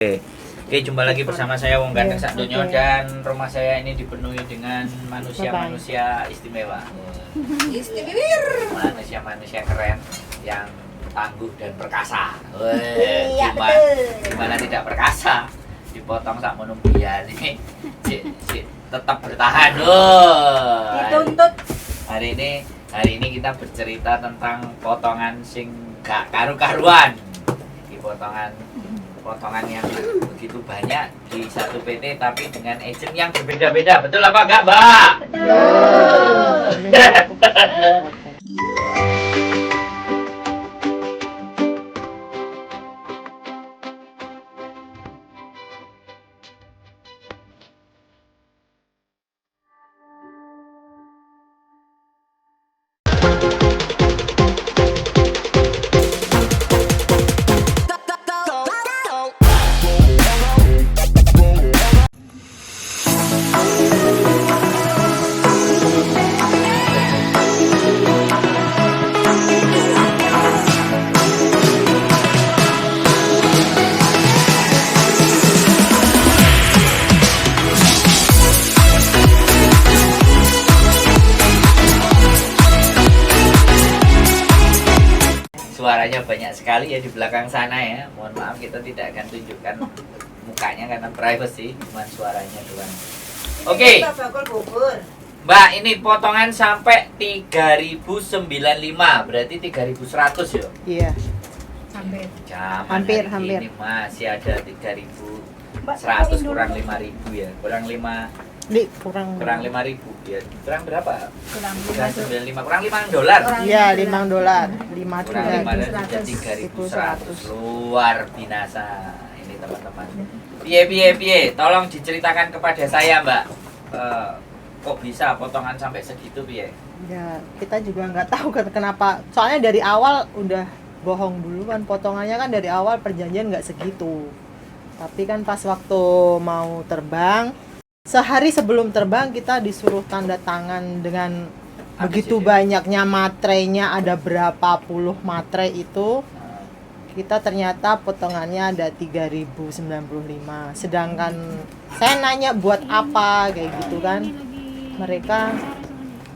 Oke, jumpa lagi bersama saya Wong Ganteng Sakdonya dan rumah saya ini dipenuhi dengan manusia-manusia istimewa. Manusia-manusia keren yang tangguh dan perkasa. Gimana tidak perkasa? Dipotong sak menumpian ini, tetap bertahan. Dituntut. Hari ini kita bercerita tentang potongan sing gak karu-karuan. Di potongan yang begitu banyak di satu PT tapi dengan agent yang berbeda-beda. Betul apa enggak, Mbak? Betul. Suaranya banyak sekali ya di belakang sana ya. Mohon maaf kita tidak akan tunjukkan mukanya karena privacy, cuma suaranya doang. Oke. Mbak, ini potongan sampai 3095, berarti 3100 ya? Iya. Sampai Hampir. Ini masih ada 3100 kurang 5000 ya. Kurang 5.000 ya. Kurang berapa? Kurang 395 kurang $5. Iya, $5. 5 Kurang dolar. 5 sudah 3100. Luar binasa ini teman-teman. Piye. Tolong diceritakan kepada saya, Mbak. Kok bisa potongan sampai segitu piye? Ya, kita juga nggak tahu kenapa. Soalnya dari awal udah bohong duluan. Potongannya kan dari awal perjanjian nggak segitu. Tapi kan pas waktu mau terbang, sehari sebelum terbang kita disuruh tanda tangan dengan begitu banyaknya matrenya, ada berapa puluh matre itu. Kita ternyata potongannya ada 3095. Sedangkan saya nanya buat apa kayak gitu kan. Mereka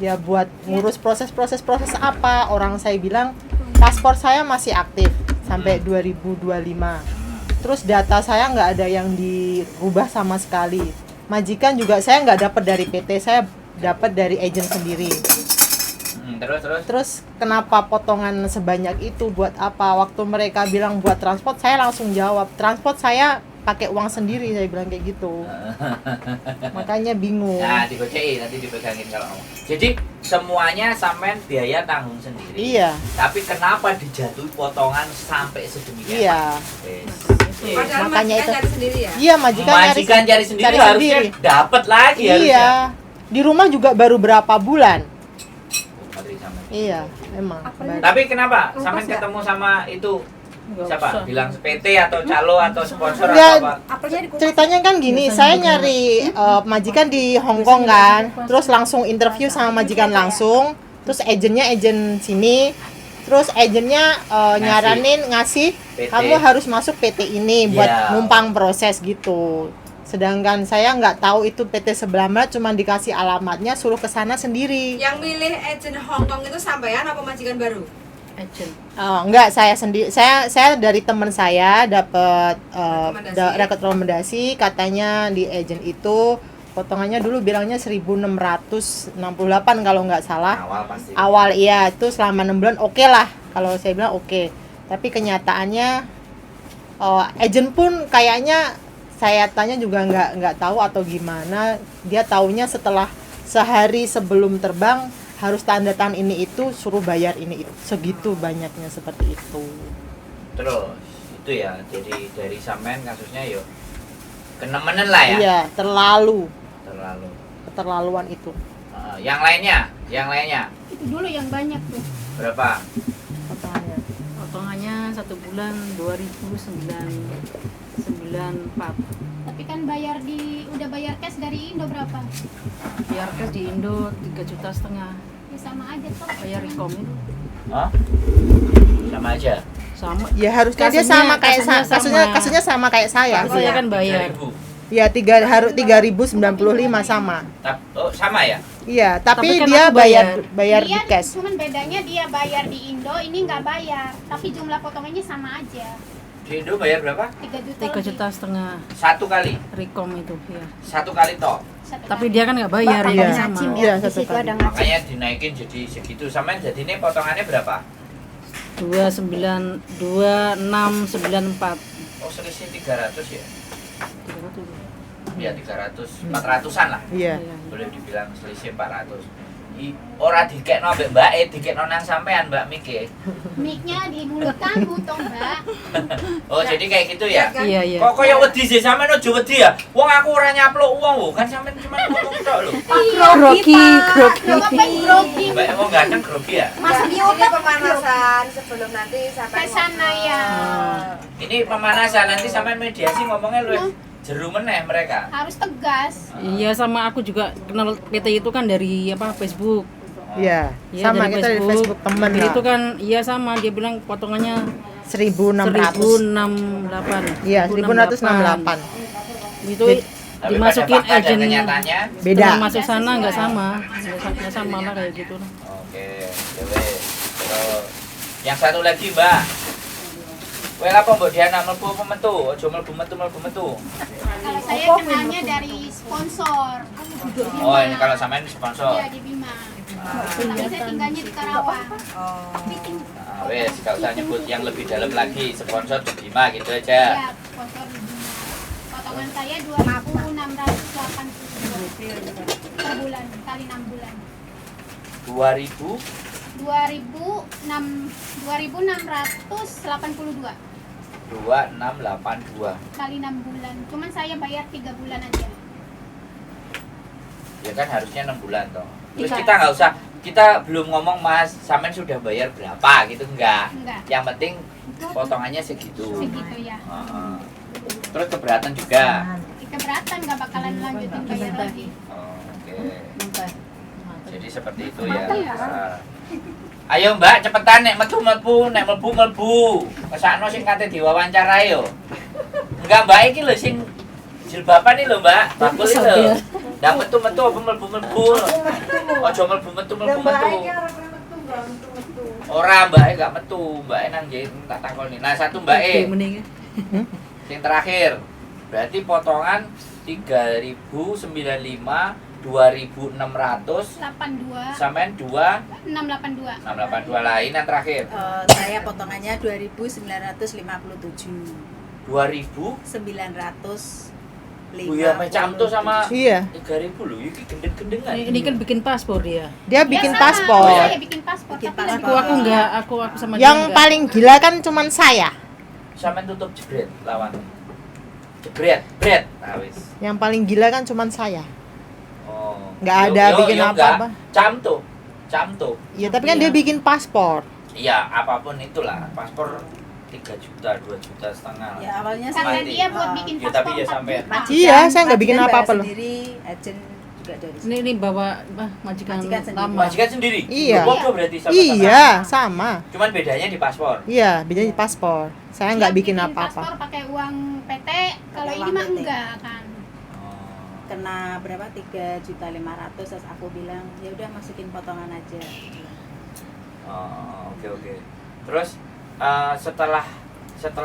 ya buat ngurus proses apa. Orang saya bilang paspor saya masih aktif sampai 2025. Terus data saya nggak ada yang dirubah sama sekali. Majikan juga saya nggak dapat dari PT, saya dapat dari agent sendiri. Terus kenapa potongan sebanyak itu buat apa? Waktu mereka bilang buat transport, saya langsung jawab transport saya pakai uang sendiri, saya bilang kayak gitu. Makanya bingung. Nah, digocei nanti dipegangin kalau ngomong. Jadi semuanya sampean biaya tanggung sendiri. Iya. Tapi kenapa dijatuhi potongan sampai sedemikian? Iya. Padahal makanya itu cari sendiri ya? Iya, majikan cari sendiri harusnya dapat lagi harusnya. Iya. Di rumah juga baru berapa bulan. Iya, emang. Tapi kenapa sampean ketemu sama itu siapa? Bilang PT atau calo atau sponsor ya, atau apa? Ceritanya kan gini, saya nyari majikan di Hong Kong kan, terus langsung interview sama majikan langsung, terus agentnya agent sini, terus agentnya nyaranin ngasih PT. Kamu harus masuk PT ini buat numpang proses gitu. Sedangkan saya nggak tahu itu PT sebelah mana, cuma dikasih alamatnya, suruh ke sana sendiri. Yang milih agent Hong Kong itu sampean apa majikan baru? Agent. Enggak, saya sendiri. Saya dari teman saya dapat rekomendasi, katanya di agent itu potongannya dulu bilangnya 1668 kalau nggak salah. Awal iya, itu selama 6 bulan oke lah. Kalau saya bilang oke. Tapi kenyataannya agent pun kayaknya saya tanya juga nggak tahu atau gimana. Dia taunya setelah sehari sebelum terbang harus tanda tangan ini itu, suruh bayar ini itu, segitu banyaknya seperti itu. Terus itu ya, jadi dari sampean kasusnya yo kenemenan lah ya. Iya, keterlaluan itu. Yang lainnya itu dulu yang banyak tuh. berapa Potongannya 1 bulan 2.994. Tapi kan udah bayar cash dari Indo berapa? Bayar cash di Indo 3,5 juta. Ya sama aja toh. Bayar rekom itu Hah? Sama aja. sama. Ya harusnya dia sama kayak kasusnya sama kayak saya. Saya kan bayar. 3.000. Ya 3.095 sama. Sama ya? Iya, tapi Tapi kan dia aku bayar di Dia cash. cuman bedanya dia bayar di Indo, ini nggak bayar, tapi jumlah potongannya sama aja. Di Indo bayar berapa? 3 juta. 3 juta setengah Satu kali. Rekom itu ya. Satu kali toh. Tapi dia kan nggak bayar Iya. ini sama. Iya, Di satu situ kali. ada ngacim. Makanya dinaikin jadi segitu. Sama jadi ini potongannya berapa? 2694. Oh, selisih 300 ya? Ya 300, 400-an lah. Iya. Boleh dibilang selisih 400. Ora dikekno ambek mbake, dikekno nang sampean Mbak Miki. Mic-nya di mulut kamu toh, Mbak. Oh, jadi kayak gitu ya? Iya, iya. Kok koyo wedi sih sampean ojo wedi ya? Wong aku ora nyaplok wong lho, kan sampean cuma ngomong tok lho. Grogi. Bapak grogi. Mbak emang ganteng grogi ya? Mas ini pemanasan sebelum nanti sampai Ke sana ya. Ini pemanasan nanti sampean mediasi ngomongnya lu jeru meneh mereka. Harus tegas. Iya, sama aku juga kenal PT itu kan dari Facebook. Iya, Iya, sama kita dari Facebook temen Jadi lah. itu kan iya sama, dia bilang potongannya 1.600. 1.668. Iya, 1.668. Itu Tapi dimasukin pada fakta dan agent kenyataannya Beda. setelah masuk sana nggak sama. Nggak sama lah kayak gitu. oke, ya wes. Terus yang satu lagi, Mbak. Kowe apa mbok Diana mlebu apa metu? Aja mlebu metu. Kalau saya kenalnya dari sponsor. Oh, ini kalau sampean sponsor. Iya, di Bima. Tapi saya tinggalnya di Karawang. Nah, wes, gak usah nyebut yang lebih dalam lagi, sponsor di Bima gitu aja. Iya, sponsor di Bima. Potongan saya 2.680 per bulan kali 6 bulan. 2000 2.682 2682. kali 6 bulan. Cuman saya bayar 3 bulan aja. Ya kan harusnya 6 bulan toh. Terus Iya. kita nggak usah, kita belum ngomong Mas, sampean sudah bayar berapa gitu enggak. Enggak. Yang penting potongannya segitu. Segitu ya. Heeh. Terus keberatan juga. Keberatan nggak bakalan lanjutin bayar lagi. Oh, oke. Jadi seperti itu ya. Ayo Mbak, cepetan nek metu mlebu, nek mlebu. Kesakno sing kate diwawancara yo. Enggak Mbak iki lho sing jilbaban iki lho Mbak. Bakul iki lho. Ndak metu apa mlebu. Aja mlebu metu. Ora Mbak enggak metu, Mbak nang nggih tak takoni. Nah, satu Mbak Sing terakhir. Berarti potongan 3.095 2.600 82 sampean 682. 682 lain yang terakhir. Saya potongannya 2.957. 2.000 950. ya macam tuh sama Iya, 3.000 lho, iki gendeng-gendengan. Ini kan bikin paspor dia. dia bikin Ya, sama. paspor. Saya bikin paspor. Bikin tapi paspor. lebih Aku enggak, aku sama dia Yang enggak. paling gila kan cuman saya. Sampean tutup jebret lawan. Jebret. Nah wis. Yang paling gila kan cuman saya. Oh. Nggak ada bikin apa-apa. Cam tuh. Iya, tapi kan dia bikin paspor. Iya, apapun itulah. Paspor 3 juta, 2 juta setengah. Ya awalnya karena Mati. dia buat bikin Ya, paspor tapi ya 4 sampai- juta. Iya, saya nggak bikin apa-apa loh. Sendiri, agent juga dari Ini bawa majikan Majikan sendiri. lama. Majikan sendiri. Iya. Bodoh berarti sama. Iya, sama. Cuman bedanya di paspor. Iya, bedanya di paspor. Saya nggak Dia bikin paspor apa-apa. pakai uang PT, kalau Pakai ini uang mah PT. enggak kan. kena berapa 3.500.000 terus aku bilang ya udah masukin potongan aja. Oh, oke. Terus setelah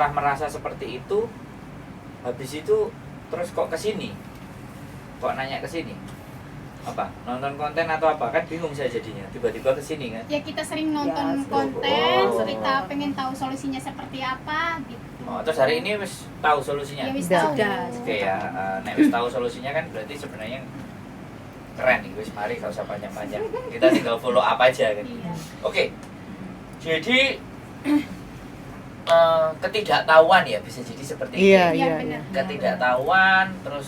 merasa seperti itu, habis itu terus kok kesini? Kok nanya kesini? Apa? Nonton konten atau apa? Kan bingung saya jadinya. Tiba-tiba kesini kan? Ya kita sering nonton Ya, konten, oh. kita pengen tahu solusinya seperti apa gitu. Oh, terus hari ini wis tahu solusinya. Ya wis Udah. tahu. Udah. Oke ya, nek wis tahu solusinya kan berarti sebenarnya keren nih, wis mari gak usah panjang-panjang. Kita tinggal follow up aja kan. Iya. Oke. Jadi ketidaktahuan ya bisa jadi seperti itu. Iya, Iya, iya, benar. iya. Ketidaktahuan terus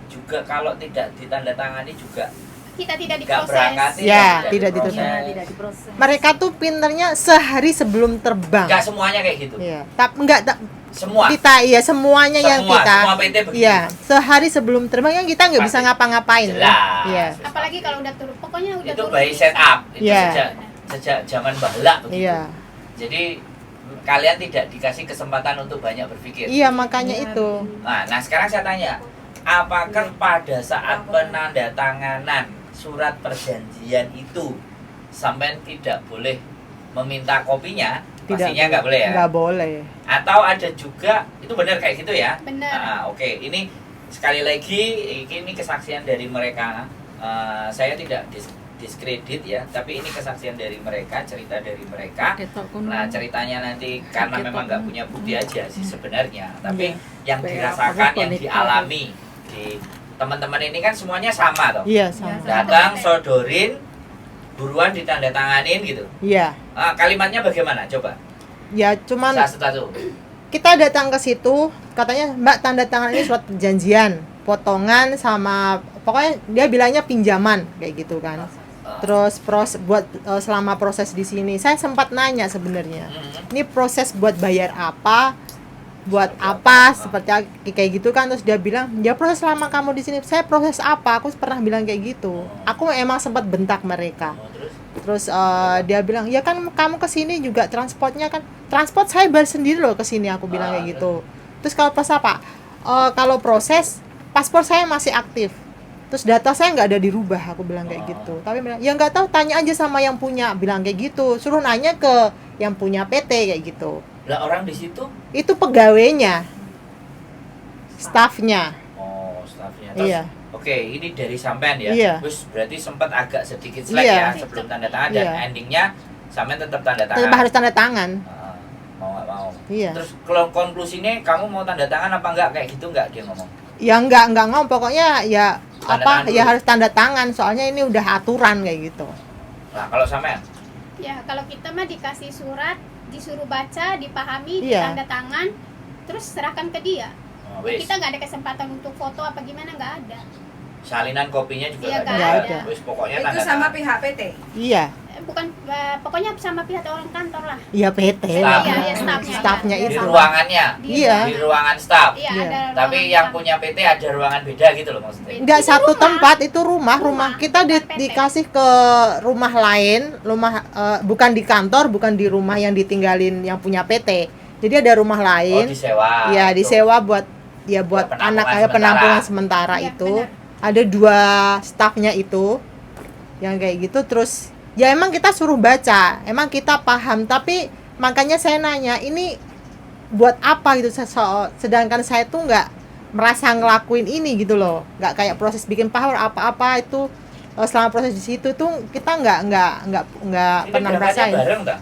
juga kalau tidak ditandatangani juga Kita tidak nggak berangkat diproses. Ya, tidak Ya, diproses. tidak diproses. Mereka tuh pinternya sehari sebelum terbang. Nggak semuanya kayak gitu. Iya, tapi enggak Semua. kita iya semuanya yang Semua, kita. semua PT begitu. Iya, sehari sebelum terbang yang kita nggak bisa Pasti. ngapa-ngapain. Jelas. Iya. Apalagi kalau udah turun, pokoknya udah Itu turun. by set up. Itu Iya. sejak zaman bahla begitu. Iya. Jadi kalian tidak dikasih kesempatan untuk banyak berpikir. Iya, makanya itu. Nah sekarang saya tanya, apakah pada saat penandatanganan surat perjanjian itu sampean tidak boleh meminta kopinya? Pastinya nggak boleh ya? Nggak boleh. Atau ada juga, itu benar kayak gitu ya? Benar. Oke. Ini sekali lagi, ini kesaksian dari mereka. Saya tidak diskredit ya, tapi ini kesaksian dari mereka, cerita dari mereka. Nah ceritanya nanti karena memang nggak punya bukti aja sih sebenarnya, tapi yang dirasakan, yang dialami di teman-teman ini kan semuanya sama toh. Iya, sama. Datang, sodorin, buruan ditandatanganin gitu. Iya. Kalimatnya bagaimana? Coba. Ya cuman Satu-satu. kita datang ke situ, katanya Mbak tanda tangan ini surat perjanjian, potongan sama pokoknya dia bilangnya pinjaman kayak gitu kan. Terus buat selama proses di sini, saya sempat nanya sebenarnya, ini proses buat bayar apa, buat apa, seperti kayak gitu kan. Terus dia bilang, ya proses selama kamu di sini. Saya proses apa? Aku pernah bilang kayak gitu. Aku emang sempat bentak mereka. Terus dia bilang, ya kan kamu kesini juga transportnya kan, transport saya bayar sendiri loh kesini. Aku bilang kayak gitu. Terus kalau pas apa? Kalau proses, paspor saya masih aktif. Terus data saya nggak ada dirubah, aku bilang kayak gitu. Tapi bilang, ya nggak tahu, tanya aja sama yang punya, bilang kayak gitu. Suruh nanya ke yang punya PT kayak gitu. Lah orang di situ? Itu pegawainya, stafnya. Oh, stafnya. Terus, Iya. Oke, ini dari sampean ya. Iya. Terus berarti sempat agak sedikit slack Iya. ya sebelum tanda tangan dan Iya. endingnya sampean tetap tanda tangan. Tetap harus tanda tangan. Mau nggak mau. Iya. Terus kalau konklusinya kamu mau tanda tangan apa enggak kayak gitu nggak dia ngomong? Ya nggak ngomong, pokoknya ya Tanda apa tangan ya dulu. harus tanda tangan, soalnya ini udah aturan kayak gitu. Nah kalau sampean? Ya, kalau kita mah dikasih surat, disuruh baca, dipahami, Iya. ditanda tangan, terus serahkan ke dia. Wis. Kita nggak ada kesempatan untuk foto apa gimana, nggak ada. Salinan kopinya juga Iya, nggak nggak ada. ada. Wis pokoknya Itu tanda sama tangan. pihak PT. Iya, Bukan, pokoknya sama pihak orang kantor lah. iya PT. Staf. Iya, ya stafnya. Stafnya iya. Di itu. ruangannya. Iya. Di ruangan staf. Iya, Iya. ada Tapi ruangan yang staff. punya PT ada ruangan beda gitu loh maksudnya. Enggak Itu satu rumah. tempat, itu rumah. Rumah, Kita bukan PT. dikasih ke rumah lain, bukan di kantor, bukan di rumah yang ditinggalin yang punya PT. Jadi ada rumah Oh lain. disewa. Iya, Tuh. disewa buat penampungan anak sementara. penampungan sementara Iya, itu. benar. Ada 2 stafnya itu yang kayak gitu. Terus ya emang kita suruh baca, emang kita paham, tapi makanya saya nanya ini buat apa gitu. Sedangkan saya tuh nggak merasa ngelakuin ini gitu loh, nggak kayak proses bikin power apa-apa itu. Selama proses di situ tuh kita nggak Ini pernah berangkatnya merasain. bareng tak?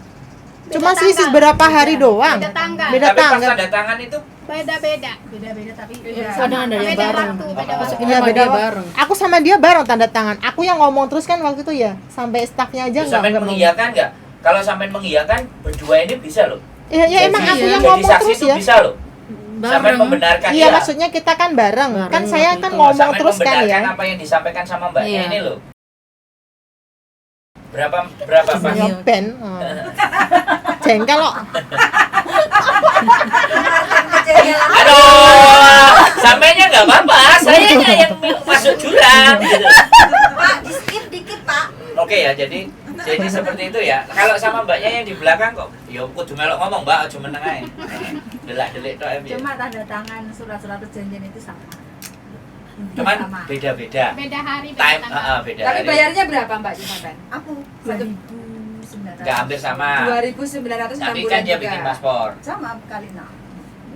Cuma Beda selisih tanggal. berapa hari doang. Beda tanggal. Beda Tapi pas tanggal. tanda tangan itu Beda-beda. Beda-beda tapi Kadang ada yang Beda bareng. waktu, beda Oh. waktu. Iya, Sama beda dia waktu. bareng. Aku sama dia bareng tanda tangan. Aku yang ngomong terus kan waktu itu ya, sampai stafnya aja terus sampean nggak ngomong. mengiyakan nggak? Kalau sampean mengiyakan berdua ini bisa loh. Ya emang Jadi- aku yang jadi ngomong saksi terus itu ya. bisa loh. Sampean Bareng. membenarkan Iya, maksudnya kita kan bareng. Bareng Kan saya waktu kan itu. ngomong Sampean terus kan membenarkan ya. apa yang disampaikan sama mbaknya Iya. ini loh. Berapa Pak? Ya Ben. Jengkel kok. Aduh, sampainya nggak apa-apa, sayanya yang masuk jurang gitu. Pak, di skip dikit Pak. Oke ya, jadi seperti itu ya. Kalau sama mbaknya yang di belakang kok, ya kudu melok ngomong mbak, cuma meneng ae. Delak-delik tok ya. cuma tanda tangan surat-surat perjanjian itu sama. Cuman Sama. beda-beda. Beda hari, beda Time, tanggal. beda. Tapi hari. bayarnya berapa Mbak Jumatan? Aku 2.900. Nggak hampir sama. 2.960 Tapi kan dia juga. bikin paspor. Sama kali 6.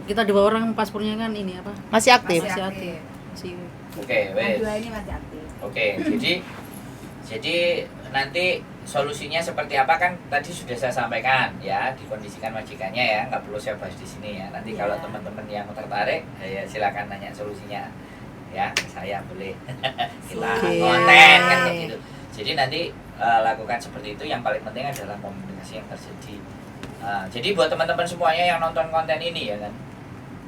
Kita 2 orang paspornya kan ini apa? Masih aktif. Masih Masih aktif. Si Oke, wes. Dua ini masih aktif. Oke, jadi nanti solusinya seperti apa kan tadi sudah saya sampaikan ya, dikondisikan majikannya ya, nggak perlu saya bahas di sini ya. Nanti Iya. kalau teman-teman yang tertarik ya silakan nanya solusinya ya, saya boleh kita Oke. konten kan kayak gitu. Jadi nanti lakukan seperti itu. Yang paling penting adalah komunikasi yang terjadi. Jadi buat teman-teman semuanya yang nonton konten ini ya kan,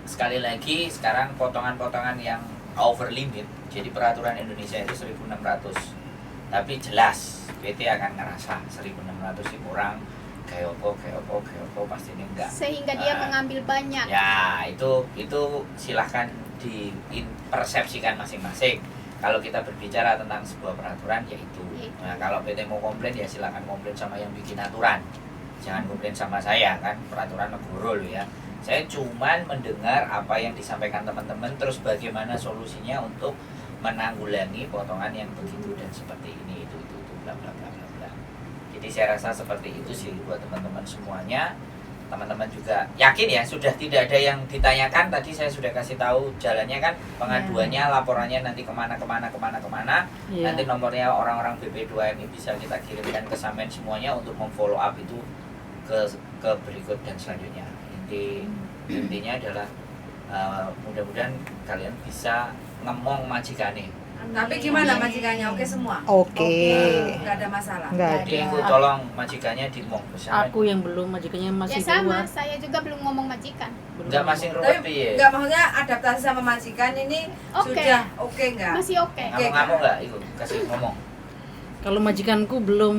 sekali lagi sekarang potongan-potongan yang over limit. Jadi peraturan Indonesia itu 1.600. Tapi jelas PT akan ngerasa 1.600 sih kurang, kayak apa pasti ini enggak. Sehingga dia mengambil banyak. Ya, itu silahkan dipersepsikan masing-masing. Kalau kita berbicara tentang sebuah peraturan yaitu. Nah, kalau PT mau komplain ya silahkan komplain sama yang bikin aturan. jangan komplain sama saya kan, peraturan negara loh ya. Saya cuman mendengar apa yang disampaikan teman-teman, terus bagaimana solusinya untuk menanggulangi potongan yang begitu dan seperti ini, itu bla bla bla bla bla. Jadi saya rasa seperti itu sih buat teman-teman semuanya. Teman-teman juga yakin ya, sudah tidak ada yang ditanyakan. Tadi saya sudah kasih tahu jalannya kan, pengaduannya, laporannya nanti kemana. Iya. Nanti nomornya orang-orang BP2MI bisa kita kirimkan ke Samen semuanya untuk memfollow up itu ke berikut dan selanjutnya. Intinya adalah mudah-mudahan kalian bisa ngemong majikane. Tapi gimana majikannya? Oke semua? Oke. Nggak ada masalah? Nggak Jadi ada. itu tolong majikannya dimong bersama. Aku yang belum, majikannya Ya masih sama, keluar. saya juga belum ngomong majikan. Belum Enggak masih ngomong. ngeruwet Tapi piye? nggak, maksudnya adaptasi sama majikan ini Oke. sudah oke nggak? Masih oke. Ngamuk-ngamuk enggak? Itu kasih ngomong. Kalau majikanku belum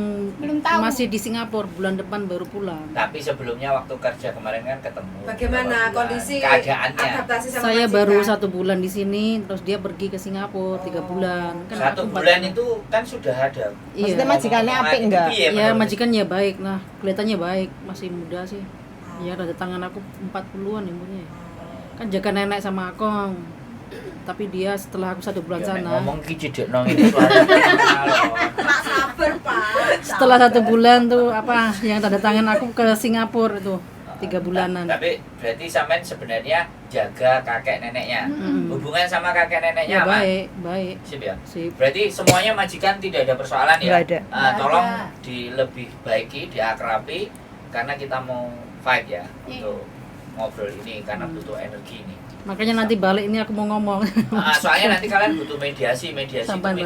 tahu. masih di Singapura, bulan depan baru pulang. Tapi sebelumnya waktu kerja kemarin kan ketemu. Bagaimana beberapa bulan. kondisi keadaannya? adaptasi sama Saya majikan? baru 1 bulan di sini, terus dia pergi ke Singapura 3 bulan. Kan 1 aku 4 bulan itu kan sudah ada. Iya. Maksudnya majikannya apik enggak? Iya, Ya majikannya baik, nah kelihatannya baik, masih muda sih. Ya ada tangan aku 40-an umurnya. Kan jaga nenek sama akong. Tapi dia setelah aku 1 bulan sana, Ngomong ki jedekno ini suara. Pak sabar Pak. setelah 1 bulan tuh apa yang tanda tangan aku ke Singapura itu 3 bulanan. Tapi berarti sampean sebenarnya jaga kakek neneknya. Mm-mm. Hubungan sama kakek neneknya Ya aman? baik. Sip ya. Sip. Berarti semuanya majikan tidak ada persoalan ya? Nggak ada. Nggak Tolong ada. dilebih baiki, diakrabi karena kita mau fight ya Iya. untuk ngobrol ini karena butuh energi ini. Makanya nanti balik ini aku mau ngomong. Soalnya nanti kalian butuh mediasi Sampai itu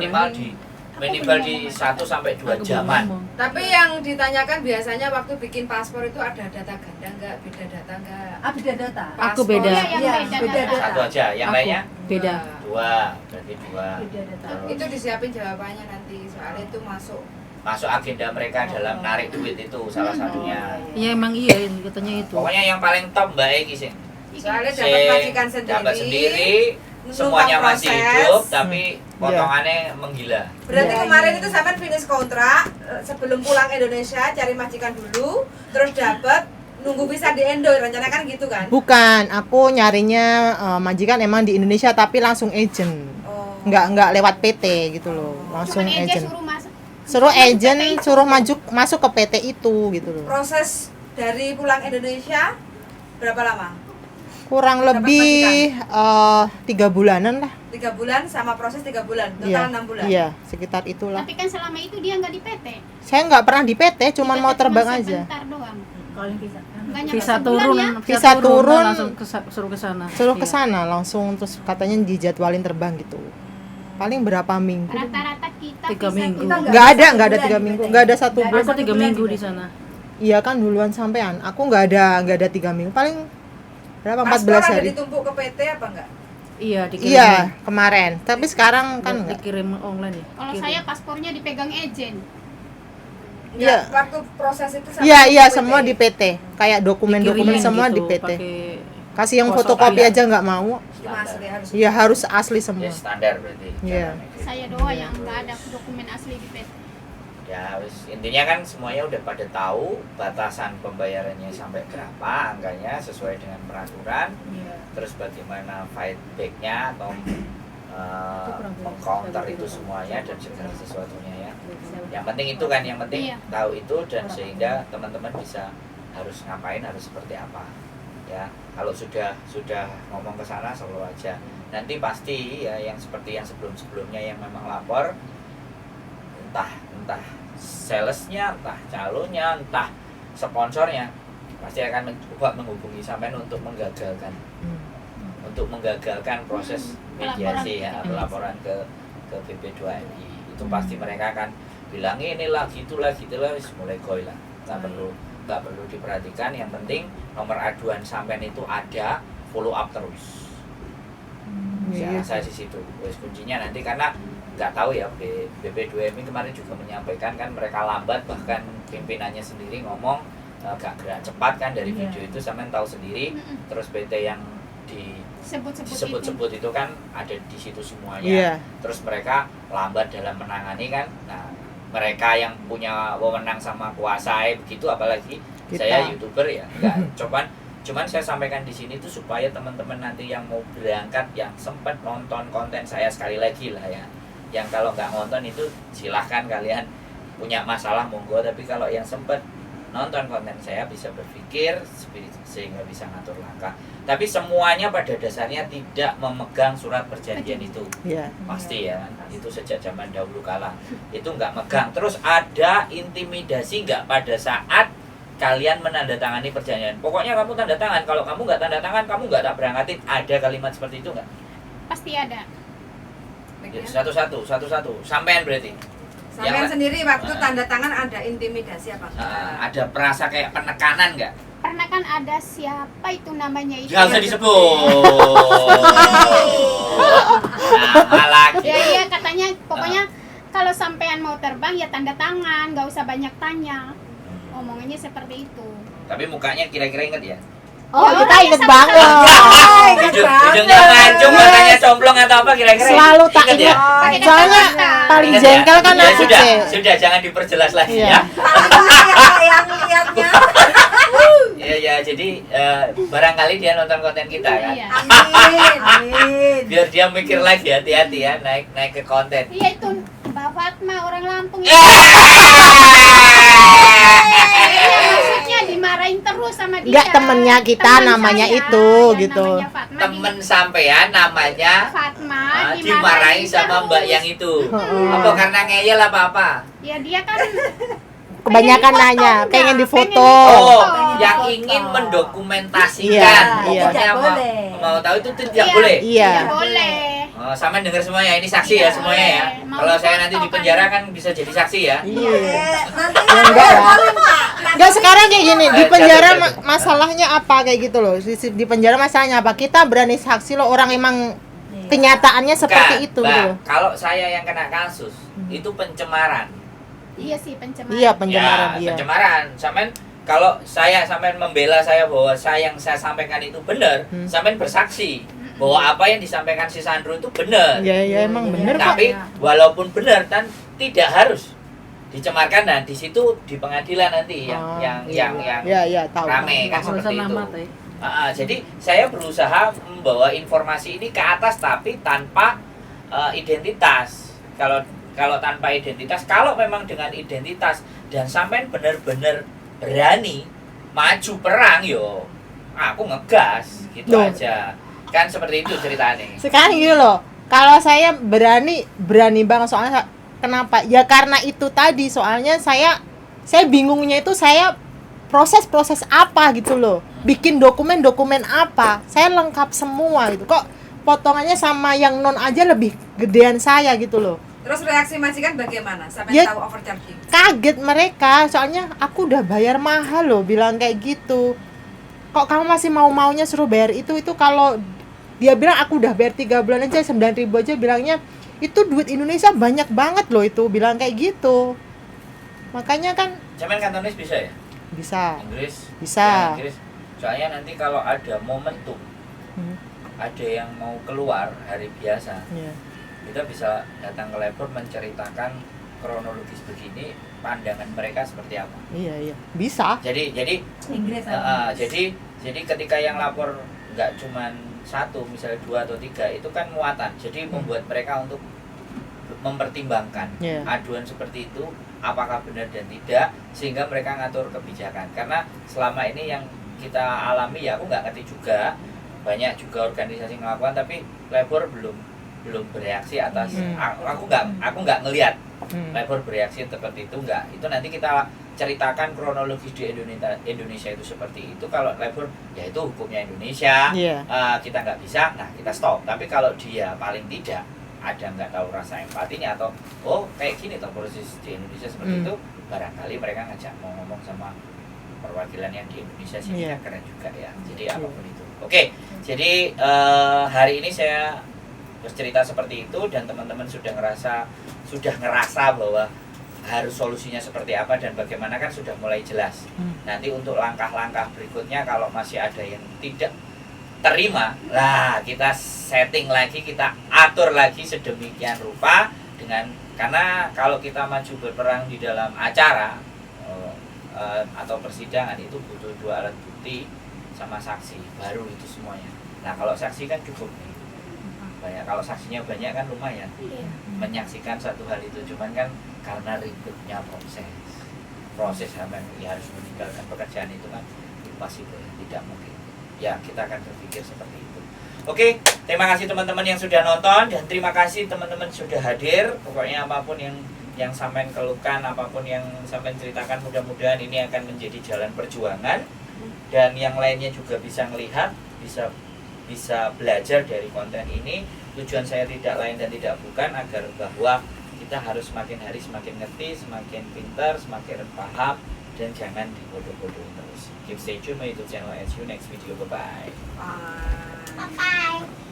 minimal di 1 sampai 2 Aku belum jaman. ngomong. Tapi yang ditanyakan biasanya waktu bikin paspor itu ada data ganda nggak? Beda data nggak? Beda data. Aku Paspor. beda. Iya, yang Iya, beda. beda. data. Satu aja, yang Aku lainnya beda. 2, berarti 2. Beda data. Itu disiapin jawabannya nanti, soalnya itu masuk. Masuk agenda mereka dalam narik duit itu salah satunya. Ya emang iya katanya itu. Pokoknya yang paling top Mbak Egi sih. Soalnya Sing dapat majikan sendiri. dapat sendiri, numpang semuanya masih proses. hidup tapi potongannya menggila. Berarti Iya. kemarin itu sampai finish kontrak sebelum pulang Indonesia cari majikan dulu, terus dapat nunggu bisa di Indo, rencana kan gitu kan? Bukan, aku nyarinya majikan emang di Indonesia tapi langsung agent. Oh. Nggak lewat PT gitu loh, langsung Cuman aja agent. suruh masuk. Suruh PT agent, itu. suruh masuk ke PT itu gitu loh. Proses dari pulang Indonesia berapa lama? Kurang Dapat lebih 3 bulanan lah. 3 bulan sama proses 3 bulan, total 6 bulan. Iya, sekitar itulah. Tapi kan selama itu dia nggak di PT. Saya nggak pernah di PT, cuman Di mau PT terbang cuma aja. sebentar doang. Kalau yang bisa. Nggak nyampe Visa sebulan turun, ya. Visa turun, langsung suruh ke sana. Suruh ke Iya. sana langsung, terus katanya dijadwalin terbang gitu. Paling berapa minggu? Rata-rata kita 3 visa minggu. turun. Nggak ada 1 bulan 3 di minggu, PT. nggak ada 1 Nggak bulan. Aku 3 1 bulan minggu di di PT. sana. Iya kan duluan sampean. Aku nggak ada 3 minggu, paling berapa? Paspor 14 ada hari. ditumpuk ke PT apa enggak? Iya, dikirim. Iya, kemarin. Tapi sekarang kan nggak. dikirim online ya. Kalau Kirim. saya paspornya dipegang agen. Enggak, Iya. waktu proses itu sampai Iya, iya ke PT. semua di PT. Kayak dokumen-dokumen Dikirimin semua gitu, di PT. pakai Kasih yang Fotokopi. fotokopi aja nggak mau. Cuma asli harus. Iya harus asli Ya semua. standar berarti. Iya. caranya. Saya doang yang nggak ada dokumen asli di PT. Ya wis, intinya kan semuanya udah pada tahu batasan pembayarannya sampai berapa angkanya sesuai dengan peraturan. Iya. Terus bagaimana fight back-nya atau meng-counter itu semuanya dan segala sesuatunya ya. Yang penting itu kan, yang penting Iya. tahu itu dan sehingga teman-teman bisa harus ngapain, harus seperti apa. Ya, kalau sudah ngomong ke sana selalu aja. Nanti pasti ya yang seperti yang sebelum-sebelumnya yang memang lapor entah salesnya, entah calonnya, entah sponsornya pasti akan mencoba menghubungi sampean untuk menggagalkan proses mediasi ya, pelaporan ke BP2MI. Itu pasti mereka akan bilang inilah gitulah wis mulai goy lah. Nggak perlu diperhatikan, yang penting nomor aduan sampean itu ada, follow up terus. Iya. Saya di situ. Wis kuncinya nanti karena nggak tahu ya BP2MI kemarin juga menyampaikan kan mereka lambat, bahkan pimpinannya sendiri ngomong gak gerak cepat kan dari Iya. video itu sampean tahu sendiri. Terus PT yang disebut-sebut itu kan ada di situ semuanya. Iya. Terus mereka lambat dalam menangani kan. Nah, mereka yang punya wewenang sama kuasa begitu, apalagi Kita. Saya YouTuber ya, enggak. Cuman saya sampaikan di sini tuh supaya teman-teman nanti yang mau berangkat yang sempat nonton konten saya sekali lagi lah ya. Yang kalau nggak nonton itu silahkan kalian punya masalah monggo, tapi kalau yang sempat nonton konten saya bisa berpikir sehingga bisa ngatur langkah. Tapi semuanya pada dasarnya tidak memegang surat perjanjian itu. Iya. Pasti ya kan? Itu sejak zaman dahulu kala itu nggak megang. Terus ada intimidasi nggak pada saat kalian menandatangani perjanjian? Pokoknya kamu tanda tangan, kalau kamu nggak tanda tangan kamu nggak tak berangkatin. Ada kalimat seperti itu nggak? Pasti ada. Ya, satu-satu sampean berarti. Sampean Yang- sendiri waktu Nah. tanda tangan ada intimidasi apa enggak? Ada perasa kayak penekanan nggak? Pernah kan ada siapa itu namanya itu? Nggak usah disebut. Nama lagi. Ya iya katanya pokoknya kalau sampean mau terbang ya tanda tangan, nggak usah banyak tanya. Omongannya seperti itu. Tapi mukanya kira-kira inget ya? Oh, Ya, kita orang inget yang banget. Hidungnya mancung, matanya comblong atau apa kira-kira? Selalu tak Inget ya? inget. Pakai Soalnya kacamata. paling Ingat jengkel ya? kan Ya, aku, sudah, Cek. sudah jangan diperjelas lagi Iya. ya. yang lihatnya. Ya, jadi barangkali dia nonton konten kita kan. Iya. Amin. Biar dia mikir lagi, hati-hati ya naik ke konten. Iya itu Mbak Fatma orang Lampung Eh! itu. Iya, maksudnya dimarahin terus sama dia. Enggak, temennya kita Temen namanya saya, itu, ya, gitu. namanya Fatma, Temen sampean namanya Fatma dimarahin sama terus. mbak yang itu. Heeh. Apa karena ngeyel apa? Ya dia kan Kebanyakan pengen nanya, difoto, pengen enggak? difoto. Oh, Pengen yang difoto. ingin mendokumentasikan. Iya, Pokoknya tidak mau, boleh. mau tahu itu tidak Iya. boleh. Iya. Tidak boleh. Oh, sama dengar semuanya, ini saksi Iya, ya semuanya ya. boleh. Mau Kalau saya nanti foto di penjara kan bisa jadi saksi ya. Iya. Nanti Ya, enggak ya. Enggak, sekarang kayak gini, di Jatuh, penjara jatuh. masalahnya apa kayak gitu loh. Di penjara masalahnya apa? Kita berani saksi loh, orang emang kenyataannya seperti Bukan, itu Mbak. gitu. Kalau saya yang kena kasus, itu pencemaran. Iya sih pencemaran. Iya, pencemaran, Ya, iya. pencemaran. Sampean kalau sampean membela saya bahwa saya yang saya sampaikan itu benar, sampean bersaksi bahwa apa yang disampaikan si Sandro itu benar. Ya, ya emang bener kok. Tapi walaupun benar kan tidak harus dicemarkan, dan di situ di pengadilan nanti Oh, yang Iya, tahu. rame kan Tulisan seperti itu. nama teh. Jadi saya berusaha membawa informasi ini ke atas tapi tanpa identitas. Kalau tanpa identitas, kalau memang dengan identitas dan sampean benar-benar berani maju perang, yo aku ngegas gitu Loh. aja. Kan seperti itu ceritanya. Sekarang gini loh, kalau saya berani banget soalnya kenapa? Ya karena itu tadi, soalnya saya bingungnya itu saya proses apa gitu loh. Bikin dokumen apa? Saya lengkap semua gitu. Kok potongannya sama yang non aja lebih gedean saya gitu loh. Terus reaksi majikan bagaimana? Sampai Ya. tahu overcharging. Kaget mereka, soalnya aku udah bayar mahal loh, bilang kayak gitu. Kok kamu masih maunya suruh bayar itu kalau dia bilang aku udah bayar 3 bulan aja 9.000 aja, bilangnya itu duit Indonesia banyak banget loh, itu bilang kayak gitu. Makanya kan Cuman kantonis bisa ya? bisa. Inggris? Bisa. Ya, Inggris. Soalnya nanti kalau ada momentum, ada yang mau keluar hari biasa, Iya. kita bisa datang ke labor menceritakan kronologis begini, pandangan mereka seperti apa. Iya. Bisa. Jadi Inggris jadi ketika yang lapor nggak cuman satu, misalnya 2 atau 3, itu kan muatan. Jadi membuat mereka untuk mempertimbangkan Iya. aduan seperti itu apakah benar dan tidak, sehingga mereka ngatur kebijakan. Karena selama ini yang kita alami, ya aku nggak ngerti juga, banyak juga organisasi melakukan tapi labor belum bereaksi atas. Aku nggak ngelihat labor bereaksi seperti itu, nggak. Itu nanti kita ceritakan kronologis di Indonesia itu seperti itu. Kalau labor ya itu hukumnya Indonesia, Iya. kita nggak bisa, nah kita stop. Tapi kalau dia paling tidak ada nggak tahu rasa empatinya, atau oh kayak gini toh proses di Indonesia seperti itu, barangkali mereka ngajak mau ngomong sama perwakilan yang di Indonesia sini. Iya. Keren juga ya. Jadi apapun itu. Oke, jadi hari ini saya bercerita seperti itu, dan teman-teman sudah ngerasa bahwa harus solusinya seperti apa dan bagaimana, kan sudah mulai jelas. Nanti untuk langkah-langkah berikutnya kalau masih ada yang tidak terima, lah kita setting lagi, kita atur lagi sedemikian rupa karena kalau kita maju berperang di dalam acara, atau persidangan itu butuh 2 alat bukti sama saksi, baru itu semuanya. Nah kalau saksi kan cukup nih, banyak. Kalau saksinya banyak kan lumayan menyaksikan satu hal itu, cuman kan karena ribetnya proses sampai ya harus meninggalkan pekerjaan itu kan impossible, tidak mungkin. Ya kita akan berpikir seperti itu. Oke, terima kasih teman-teman yang sudah nonton, dan terima kasih teman-teman sudah hadir. Pokoknya apapun yang sampean keluhkan, apapun yang sampean ceritakan, mudah-mudahan ini akan menjadi jalan perjuangan, dan yang lainnya juga bisa melihat, bisa belajar dari konten ini. Tujuan saya tidak lain dan tidak bukan agar bahwa kita harus semakin hari semakin ngerti, semakin pintar, semakin paham, dan jangan dibodoh-bodohin terus. Keep stay tune my YouTube channel. See you next video. Bye bye. Bye. Bye-bye.